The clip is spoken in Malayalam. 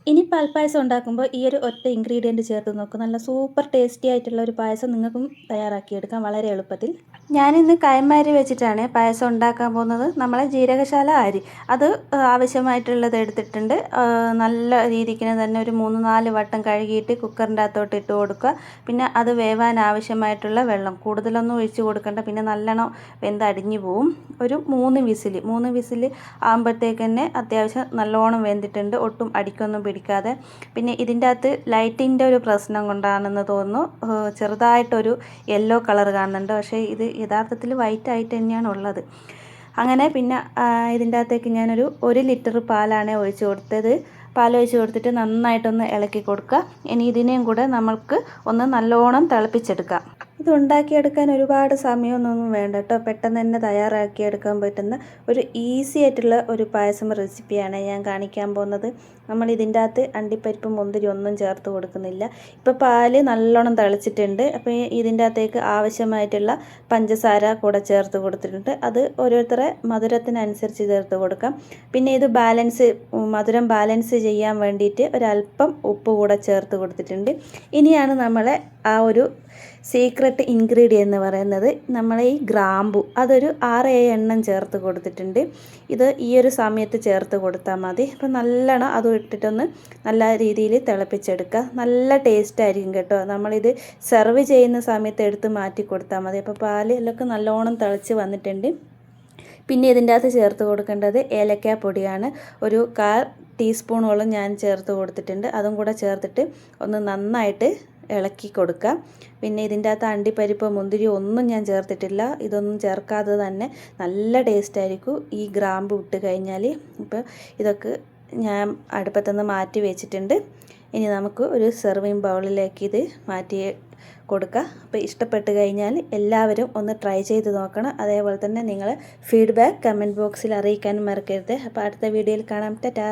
ഇനി പാൽപ്പായസം ഉണ്ടാക്കുമ്പോൾ ഈ ഒരു ഒറ്റ ഇൻഗ്രീഡിയൻറ്റ് ചേർത്ത് നോക്കും. നല്ല സൂപ്പർ ടേസ്റ്റി ആയിട്ടുള്ള ഒരു പായസം നിങ്ങൾക്കും തയ്യാറാക്കിയെടുക്കാം വളരെ എളുപ്പത്തിൽ. ഞാനിന്ന് കൈമ വെച്ചിട്ടാണ് പായസം ഉണ്ടാക്കാൻ പോകുന്നത്. നമ്മളെ ജീരകശാല അരി അത് ആവശ്യമായിട്ടുള്ളത് എടുത്തിട്ടുണ്ട്. നല്ല രീതിക്ക് തന്നെ ഒരു 3-4 വട്ടം കഴുകിയിട്ട് കുക്കറിൻ്റെ അകത്തോട്ട് ഇട്ട് കൊടുക്കുക. പിന്നെ അത് വേവാൻ ആവശ്യമായിട്ടുള്ള വെള്ളം കൂടുതലൊന്നും ഒഴിച്ച് കൊടുക്കേണ്ട, പിന്നെ നല്ലോണം വെന്തടിഞ്ഞു പോവും. ഒരു 3 വിസിൽ ആകുമ്പോഴത്തേക്ക് തന്നെ അത്യാവശ്യം നല്ലോണം വെന്തിട്ടുണ്ട്, ഒട്ടും അടിക്കൊന്നും പിടിക്കാതെ. പിന്നെ ഇതിൻ്റെ അകത്ത് ലൈറ്റിൻ്റെ ഒരു പ്രശ്നം കൊണ്ടാണെന്ന് തോന്നുന്നു ചെറുതായിട്ടൊരു യെല്ലോ കളർ കാണുന്നുണ്ട്, പക്ഷേ ഇത് യഥാർത്ഥത്തിൽ വൈറ്റ് ആയിട്ട് തന്നെയാണ് ഉള്ളത്. അങ്ങനെ പിന്നെ ഇതിൻ്റെ അകത്തേക്ക് ഞാനൊരു 1 ലിറ്റർ പാലാണ് ഒഴിച്ച് കൊടുത്തത്. പാലൊഴിച്ച് കൊടുത്തിട്ട് നന്നായിട്ടൊന്ന് ഇളക്കി കൊടുക്കുക. ഇനി ഇതിനെയും കൂടെ നമ്മൾക്ക് ഒന്ന് നല്ലോണം തിളപ്പിച്ചെടുക്കാം. ഇത് ഉണ്ടാക്കിയെടുക്കാൻ ഒരുപാട് സമയമൊന്നും വേണ്ട കേട്ടോ. പെട്ടെന്ന് തന്നെ തയ്യാറാക്കിയെടുക്കാൻ പറ്റുന്ന ഒരു ഈസി ആയിട്ടുള്ള ഒരു പായസം റെസിപ്പിയാണ് ഞാൻ കാണിക്കാൻ പോകുന്നത്. നമ്മൾ ഇതിൻ്റെ അകത്ത് അണ്ടിപ്പരിപ്പ് മുന്തിരി ഒന്നും ചേർത്ത് കൊടുക്കുന്നില്ല. ഇപ്പോൾ പാല് നല്ലോണം തിളച്ചിട്ടുണ്ട്. അപ്പോൾ ഇതിൻ്റെ അകത്തേക്ക് ആവശ്യമായിട്ടുള്ള പഞ്ചസാര കൂടെ ചേർത്ത് കൊടുത്തിട്ടുണ്ട്. അത് ഓരോരുത്തരെ മധുരത്തിനനുസരിച്ച് ചേർത്ത് കൊടുക്കാം. പിന്നെ ഇത് മധുരം ബാലൻസ് ചെയ്യാൻ വേണ്ടിയിട്ട് ഒരല്പം ഉപ്പ് കൂടെ ചേർത്ത് കൊടുത്തിട്ടുണ്ട്. ഇനിയാണ് നമ്മളെ ആ ഒരു സീക്രട്ട് ഇൻഗ്രീഡിയൻ്റ് എന്ന് പറയുന്നത് നമ്മളെ ഈ ഗ്രാമ്പു, അതൊരു 6-7 എണ്ണം ചേർത്ത് കൊടുത്തിട്ടുണ്ട്. ഇത് ഈ ഒരു സമയത്ത് ചേർത്ത് കൊടുത്താൽ മതി. അപ്പോൾ നല്ലോണം അത് ഇട്ടിട്ടൊന്ന് നല്ല രീതിയിൽ തിളപ്പിച്ചെടുക്കുക. നല്ല ടേസ്റ്റ് ആയിരിക്കും കേട്ടോ. നമ്മളിത് സെർവ് ചെയ്യുന്ന സമയത്ത് എടുത്ത് മാറ്റി കൊടുത്താൽ മതി. അപ്പോൾ പാലിലൊക്കെ നല്ലോണം തിളച്ച് വന്നിട്ടുണ്ട്. പിന്നെ ഇതിൻ്റെ അകത്ത് ചേർത്ത് കൊടുക്കേണ്ടത് ഏലക്കാപ്പൊടിയാണ്. ഒരു 1/4 ടീസ്പൂണോളം ഞാൻ ചേർത്ത് കൊടുത്തിട്ടുണ്ട്. അതും കൂടെ ചേർത്തിട്ട് ഒന്ന് നന്നായിട്ട് ഇളക്കി കൊടുക്കുക. പിന്നെ ഇതിൻ്റെ അകത്ത് അണ്ടിപ്പരിപ്പ് മുന്തിരി ഒന്നും ഞാൻ ചേർത്തിട്ടില്ല. ഇതൊന്നും ചേർക്കാതെ തന്നെ നല്ല ടേസ്റ്റ് ആയിരിക്കും ഈ ഗ്രാമ്പു ഇട്ട് കഴിഞ്ഞാൽ. ഇപ്പോൾ ഇതൊക്കെ ഞാൻ അടുപ്പത്തുനിന്ന് മാറ്റി വെച്ചിട്ടുണ്ട്. ഇനി നമുക്ക് ഒരു സെർവിങ് ബൗളിലേക്ക് ഇത് മാറ്റി കൊടുക്കുക. അപ്പോൾ ഇഷ്ടപ്പെട്ട് കഴിഞ്ഞാൽ എല്ലാവരും ഒന്ന് ട്രൈ ചെയ്ത് നോക്കണം. അതേപോലെ തന്നെ നിങ്ങൾ ഫീഡ്ബാക്ക് കമൻറ്റ് ബോക്സിൽ അറിയിക്കാനും മറക്കരുത്. അപ്പോൾ അടുത്ത വീഡിയോയിൽ കാണാം. ടാറ്റാ.